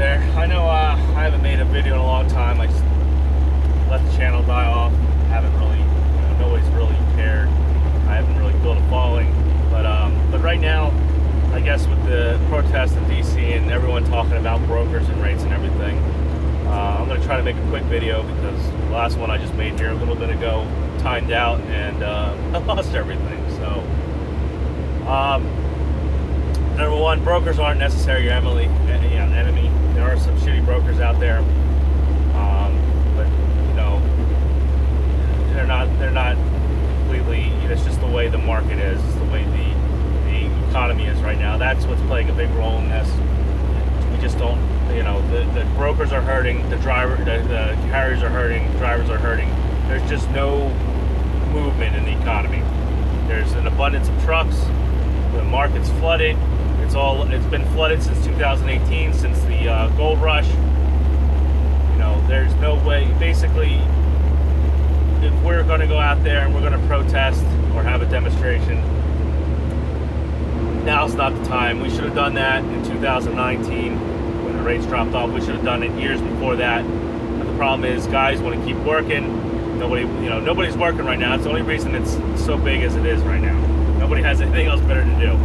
there. I know I haven't made a video in a long time. I just let the channel die off. Haven't really, nobody's really cared. I haven't really built a following. But right now, I guess with the protests in DC and everyone talking about brokers and rates and everything, I'm going to try to make a quick video because the last one I just made here a little bit ago timed out and I lost everything. So, number one, brokers aren't necessarily your enemy. There are some shitty brokers out there, but they're not completely. It's just the way the market is. It's the way the economy is right now. That's what's playing a big role in this. We just don't. The brokers are hurting. The carriers are hurting. Drivers are hurting. There's just no movement in the economy. There's an abundance of trucks. The market's flooded. It's been flooded since 2018, since the gold rush. There's no way. Basically, if we're going to go out there and we're going to protest or have a demonstration, now's not the time. We should have done that in 2019 when the rates dropped off. We should have done it years before that. But the problem is, guys want to keep working. Nobody's working right now. It's the only reason it's so big as it is right now. Nobody has anything else better to do.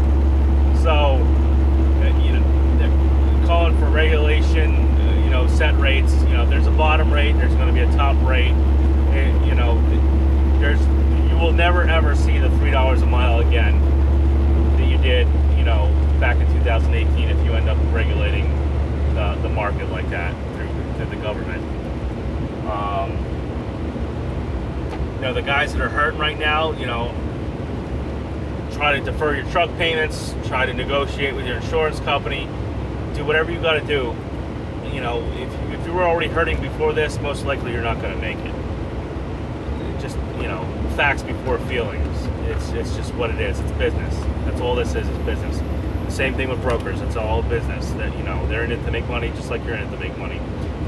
So, they're calling for regulation, set rates. If there's a bottom rate, there's going to be a top rate. You will never ever see the $3 a mile again that you did, back in 2018 if you end up regulating the market like that through the government. The guys that are hurting right now, try to defer your truck payments, try to negotiate with your insurance company, do whatever you got to do. If you were already hurting before this, most likely you're not going to make it. Just, facts before feelings. It's just what it is. It's business. That's all this is business. The same thing with brokers. It's all business. That they're in it to make money just like you're in it to make money.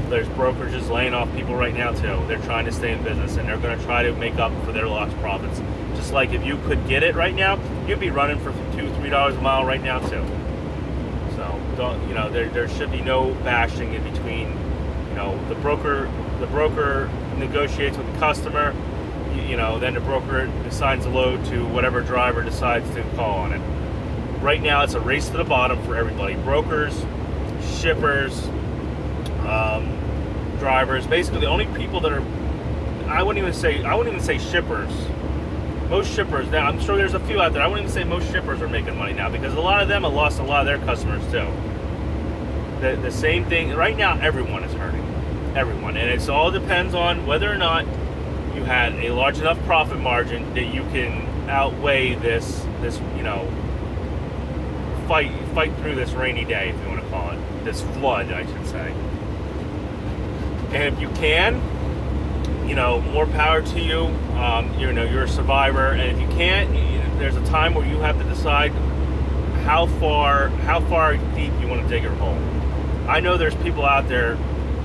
There's brokerages laying off people right now too. They're trying to stay in business and they're going to try to make up for their lost profits. Just like if you could get it right now, you'd be running for $2-3 a mile right now too. So there should be no bashing in between. The broker negotiates with the customer. Then the broker assigns a load to whatever driver decides to call on it. Right now, it's a race to the bottom for everybody. Brokers, shippers, drivers. Basically, the only people that are, I wouldn't even say shippers. Most shippers, now I'm sure there's a few out there. I wouldn't even say most shippers are making money now because a lot of them have lost a lot of their customers too. The same thing right now. Everyone is hurting. Everyone, and it all depends on whether or not you had a large enough profit margin that you can outweigh this fight through this rainy day, if you want to call it, this flood, I should say. And if you can, more power to you. You're a survivor, and if you can't, there's a time where you have to decide how far deep you want to dig your hole. I know there's people out there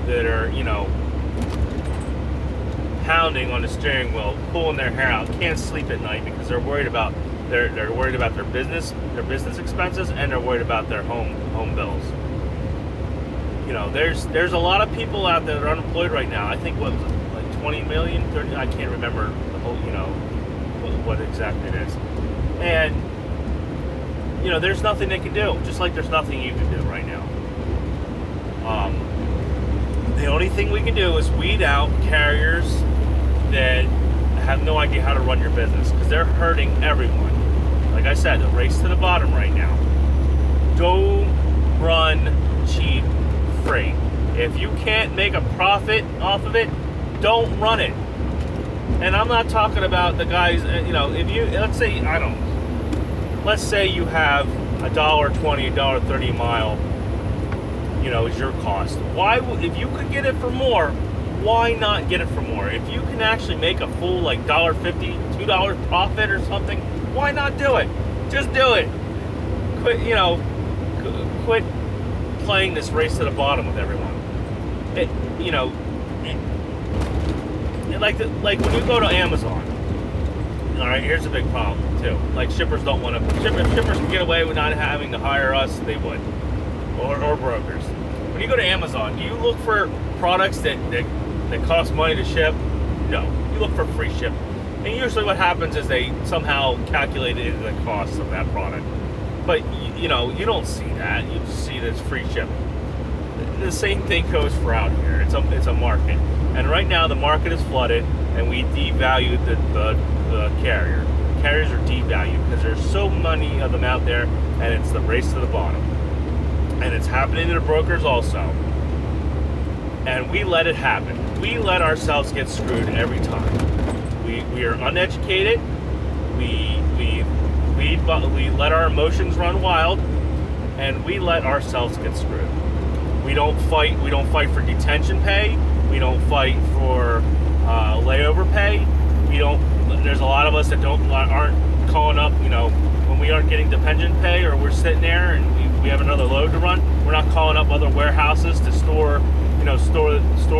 that are, pounding on the steering wheel, pulling their hair out, can't sleep at night because they're worried about their business expenses, and they're worried about their home bills. There's a lot of people out there that are unemployed right now. I think what was it, like 20 million, 30, I can't remember the whole, what exactly it is. And there's nothing they can do, just like there's nothing you can do right now. The only thing we can do is weed out carriers that have no idea how to run your business because they're hurting everyone. Like I said, the race to the bottom right now. Don't run cheap freight. If you can't make a profit off of it, don't run it. And I'm not talking about the guys, if you, let's say you have $1.20, $1.30 a mile, is your cost. If you could get it for more, why not get it for more? If you can actually make a full $1.50, $2 profit or something, why not do it? Just do it. Quit playing this race to the bottom with everyone. Like when you go to Amazon, all right, here's a big problem too. Like shippers don't want to. If shippers can get away with not having to hire us, they would, or brokers. When you go to Amazon, do you look for products that cost money to ship? No, you look for free shipping. And usually what happens is they somehow calculate it into the cost of that product. But you don't see that. You just see that it's free shipping. The same thing goes for out here. It's a market, and right now the market is flooded, and we devalued the carrier. Carriers are devalued because there's so many of them out there, and it's the race to the bottom. And it's happening to the brokers also. And we let it happen. We let ourselves get screwed every time. We are uneducated. We let our emotions run wild, and we let ourselves get screwed. We don't fight for detention pay. We don't fight for layover pay. There's a lot of us that aren't calling up, when we aren't getting detention pay, or we're sitting there and we have another load to run. We're not calling up other warehouses to store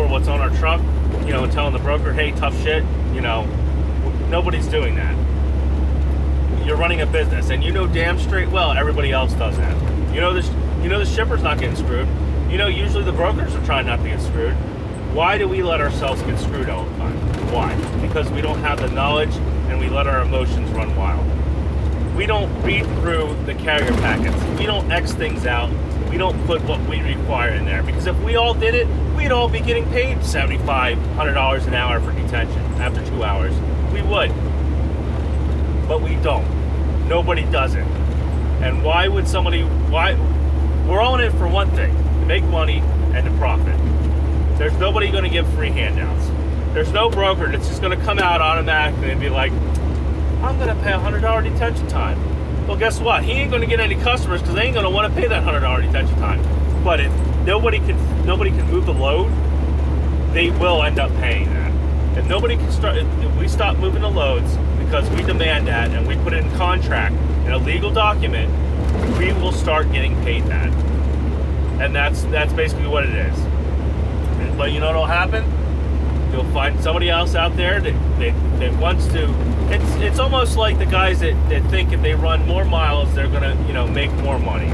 what's on our truck, and telling the broker, hey, tough shit. Nobody's doing that. You're running a business, and damn straight well everybody else does that. The shipper's not getting screwed. Usually the brokers are trying not to get screwed. Why do we let ourselves get screwed all the time? Why? Because we don't have the knowledge, and we let our emotions run wild. We don't read through the carrier packets. We don't X things out. We don't put what we require in there. Because if we all did it, we'd all be getting paid $75, $100 an hour for detention after 2 hours. We would. But we don't. Nobody does it. And why would we're all in it for one thing, to make money and to profit. There's nobody going to give free handouts. There's no broker that's just going to come out automatically and be like, I'm going to pay $100 detention time. Well, guess what? He ain't going to get any customers because they ain't going to want to pay that $100 detention time. But if nobody can move the load, they will end up paying that. If we stop moving the loads because we demand that, and we put it in contract, in a legal document, we will start getting paid that. And that's basically what it is. But you know what'll happen? You'll find somebody else out there that wants to. It's almost like the guys that think if they run more miles, they're gonna make more money.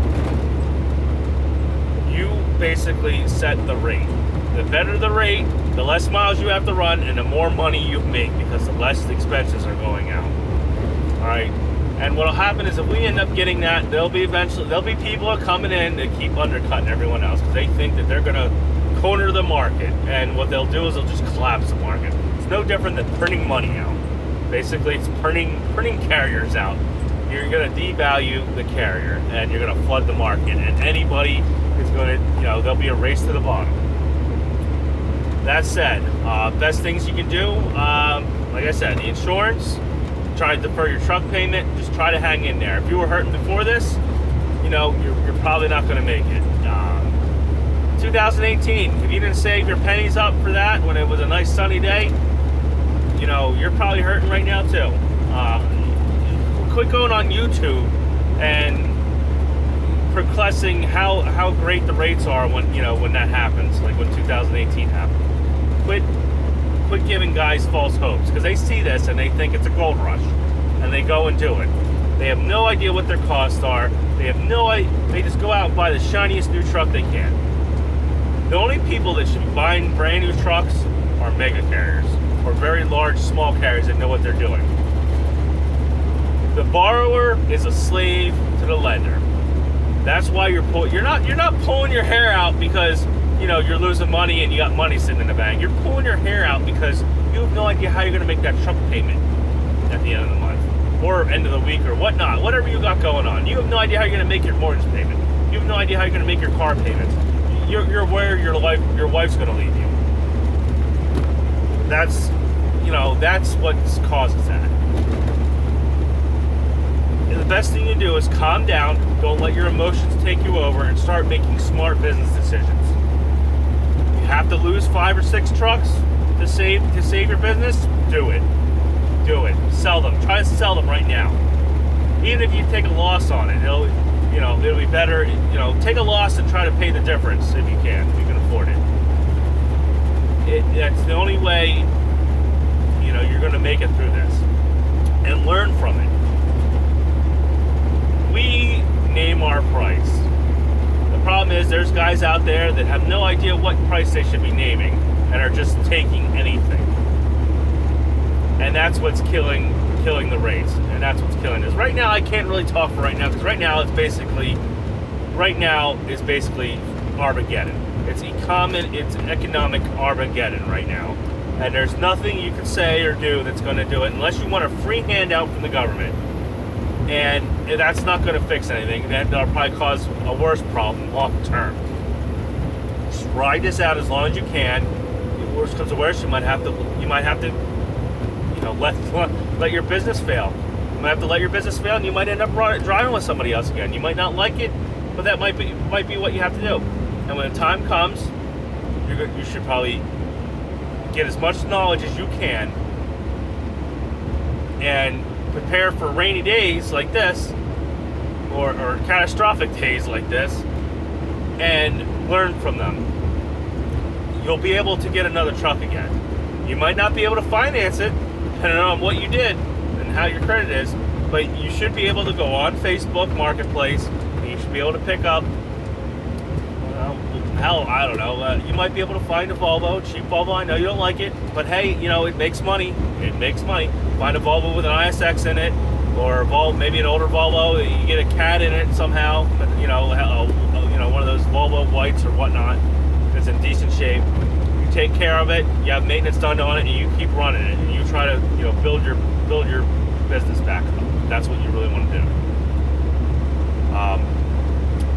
You basically set the rate. The better the rate, the less miles you have to run, and the more money you make, because the less expenses are going out. All right. And what'll happen is if we end up getting that, there'll be people coming in that keep undercutting everyone else because they think that they're gonna corner the market, and what they'll do is they'll just collapse the market. It's no different than printing money out. Basically, it's printing carriers out. You're going to devalue the carrier, and you're going to flood the market, and anybody is going to, there'll be a race to the bottom. That said, best things you can do, like I said, the insurance, try to defer your truck payment, just try to hang in there. If you were hurting before this, you're probably not going to make it. 2018, if you didn't save your pennies up for that when it was a nice sunny day, you're probably hurting right now too. Quit going on YouTube and proclaiming how great the rates are when that happens, like when 2018 happened. Quit giving guys false hopes, because they see this and they think it's a gold rush, and they go and do it. They have no idea what their costs are. They just go out and buy the shiniest new truck they can. The only people that should be buying brand new trucks are mega carriers or very large small carriers that know what they're doing. The borrower is a slave to the lender. That's why you're not pulling your hair out because you're losing money and you got money sitting in the bank. You're pulling your hair out because you have no idea how you're going to make that truck payment at the end of the month or end of the week or whatnot. Whatever you got going on, you have no idea how you're going to make your mortgage payment. You have no idea how you're going to make your car payments. You're where your wife's going to leave you. That's what causes that. And the best thing you do is calm down, don't let your emotions take you over, and start making smart business decisions. You have to lose 5 or 6 trucks to save your business? Do it. Sell them. Try to sell them right now. Even if you take a loss on it, it'll be better. Take a loss and try to pay the difference if you can afford it. That's the only way you're going to make it through this, and learn from it. We name our price. The problem is there's guys out there that have no idea what price they should be naming and are just taking anything. And that's what's killing the rates, and that's what's killing us. Right now, I can't really talk for right now, because right now is basically Armageddon. It's economic Armageddon right now. And there's nothing you can say or do that's going to do it unless you want a free handout from the government. And that's not going to fix anything. That'll probably cause a worse problem long term. Just ride this out as long as you can. If worst comes to worst, you might have to let your business fail. You might have to let your business fail, and you might end up driving with somebody else again. You might not like it, but that might be what you have to do. And when the time comes, you should probably get as much knowledge as you can and prepare for rainy days like this, or catastrophic days like this, and learn from them. You'll be able to get another truck again. You might not be able to finance it, depending on what you did and how your credit is, but you should be able to go on Facebook Marketplace, and you should be able to pick up, I don't know, you might be able to find a Volvo, cheap Volvo. I know you don't like it, but hey, it makes money. It makes money. Find a Volvo with an ISX in it, or maybe an older Volvo, you get a CAT in it somehow, one of those Volvo whites or whatnot that's in decent shape. You take care of it, you have maintenance done on it, and you keep running it, and you try to build your business back up. That's what you really want to do.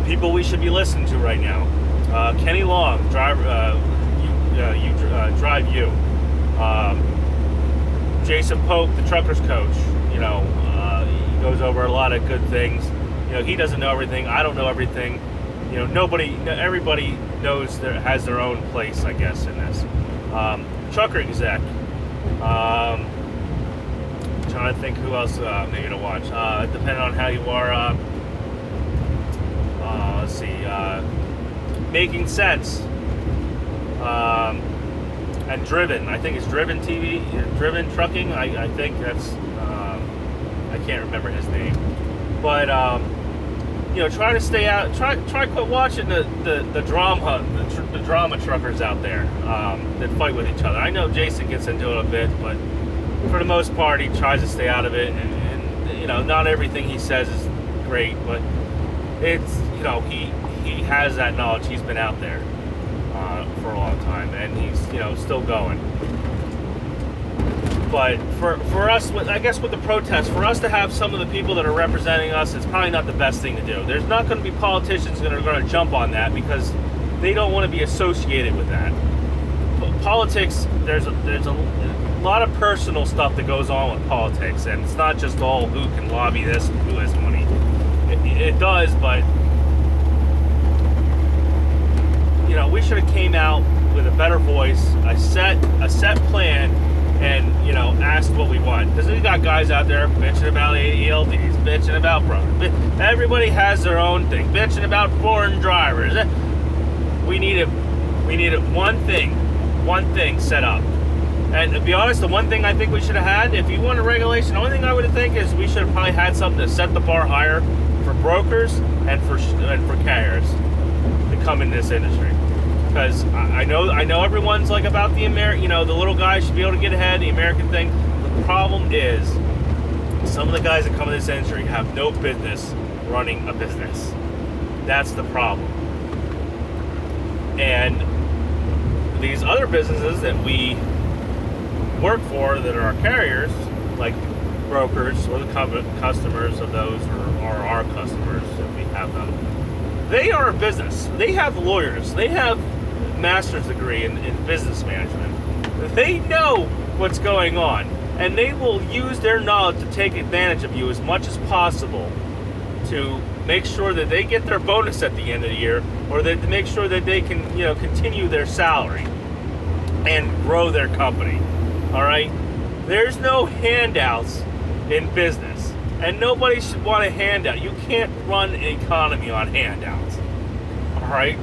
People we should be listening to right now: Kenny Long, Drive You. Jason Pope, the trucker's coach. He goes over a lot of good things. He doesn't know everything. I don't know everything. Everybody has their own place, I guess, in this. Trucker Exec. Trying to think who else maybe to watch. Depending on how you are. Let's see. Making Sense. And Driven. I think it's Driven TV. Driven Trucking. I think that's. I can't remember his name. But try to stay out. Try quit watching the drama truckers out there that fight with each other. I know Jason gets into it a bit, but for the most part, he tries to stay out of it. And not everything he says is great, but it's he has that knowledge. He's been out there for a long time, and he's still going. But for us, I guess with the protests, for us to have some of the people that are representing us, it's probably not the best thing to do. There's not going to be politicians that are going to jump on that because they don't want to be associated with that. But politics, there's a lot of personal stuff that goes on with politics, and it's not just all who can lobby this and who has money. It does, but we should have came out with a better voice, a set plan, and asked what we want. Because we got guys out there bitching about ELDs, bitching about brothers. Everybody has their own thing, bitching about foreign drivers. We needed one thing set up. And to be honest, the one thing I think we should have had, if you want a regulation, the only thing I would think is we should have probably had something to set the bar higher for brokers and for carriers to come in this industry. Because I know everyone's like about the the little guys should be able to get ahead, the American thing. The problem is some of the guys that come in this industry have no business running a business. That's the problem. And these other businesses that we work for that are our carriers, like brokers or the customers of those, or our customers if we have them, they are a business. They have lawyers. They have master's degree in business management. They know what's going on, and they will use their knowledge to take advantage of you as much as possible to make sure that they get their bonus at the end of the year, or to make sure that they can continue their salary and grow their company. All right, there's no handouts in business, and nobody should want a handout. You can't run an economy on handouts. All right.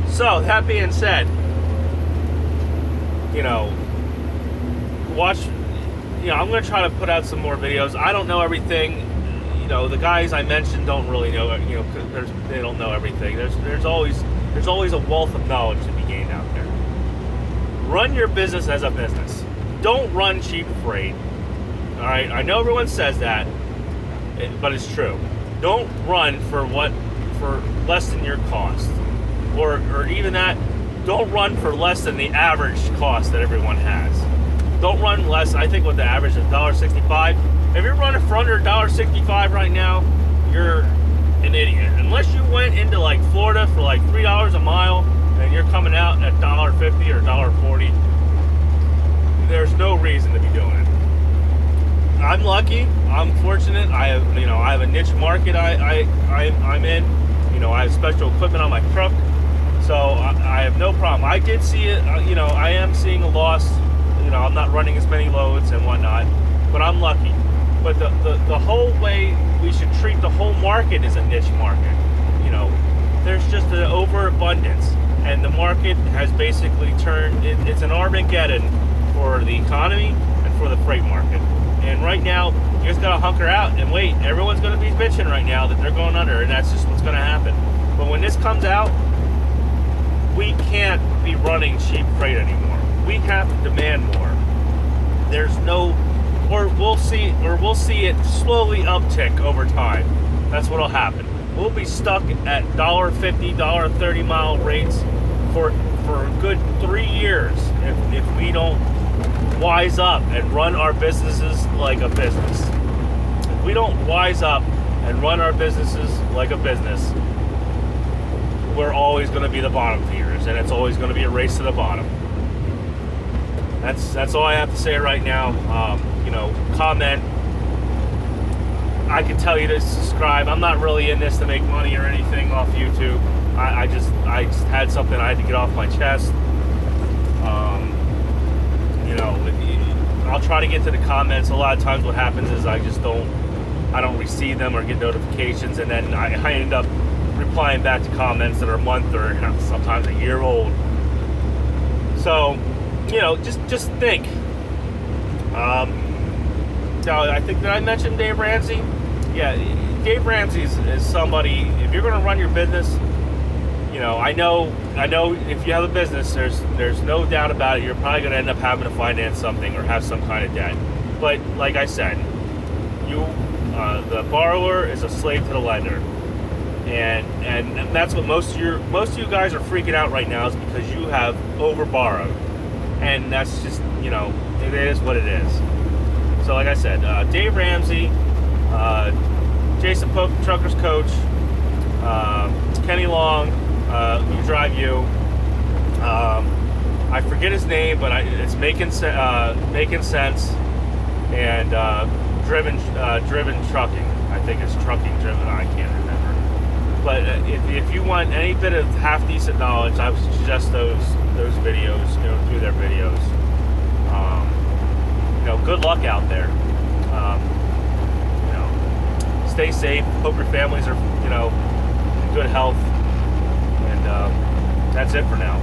So, that being said, watch, I'm going to try to put out some more videos. I don't know everything. know, the guys I mentioned don't really know. You know, 'cause they don't know everything. There's always a wealth of knowledge to be gained out there. Run your business as a business. Don't run cheap freight. All right, I know everyone says that, but it's true. Don't run for less than your cost, or even that. Don't run for less than the average cost that everyone has. Don't run less. I think what the average is $1.65. If you're running for under $1.65 right now, you're an idiot. Unless you went into like Florida for like $3 a mile and you're coming out at $1.50 or $1.40, there's no reason to be doing it. I'm lucky. I'm fortunate. I have a niche market I'm in. You know, I have special equipment on my truck, so I have no problem. I did see it. You know, I am seeing a loss. You know, I'm not running as many loads and whatnot, but I'm lucky. But the whole way we should treat the whole market is a niche market. You know, there's just an overabundance, and the market has basically turned. It's an Armageddon for the economy and for the freight market. And right now, you just gotta hunker out and wait. Everyone's gonna be bitching right now that they're going under, and that's just what's gonna happen. But when this comes out, we can't be running cheap freight anymore. We have to demand more. There's no, or we'll see it slowly uptick over time. That's what'll happen. We'll be stuck at $1.50, $1.30 mile rates for a good 3 years if we don't wise up and run our businesses like a business. If we don't wise up and run our businesses like a business, we're always going to be the bottom feeders, and it's always going to be a race to the bottom. That's all I have to say right now. You know, comment. I can tell you to subscribe. I'm not really in this to make money or anything off YouTube. I just had something I had to get off my chest. You know, I'll try to get to the comments. A lot of times what happens is I don't receive them or get notifications, and then I end up replying back to comments that are a month or sometimes a year old. So, you know, just think. Now, I think that I mentioned Dave Ramsey. Yeah, Dave Ramsey is somebody. If you're going to run your business, you know, I know. If you have a business, there's no doubt about it. You're probably going to end up having to finance something or have some kind of debt. But like I said, the borrower is a slave to the lender, and that's what most of you guys are freaking out right now, is because you have over borrowed, and that's just, you know, it is what it is. So like I said, Dave Ramsey, Jason Pope, Truckers Coach, Kenny Long, You Drive You. I forget his name, but it's making sense. And driven trucking. I think it's trucking driven. I can't remember. But if you want any bit of half decent knowledge, I would suggest those videos. You know, through their videos. You know, good luck out there. You know, stay safe. Hope your families are, you know, in good health. And that's it for now.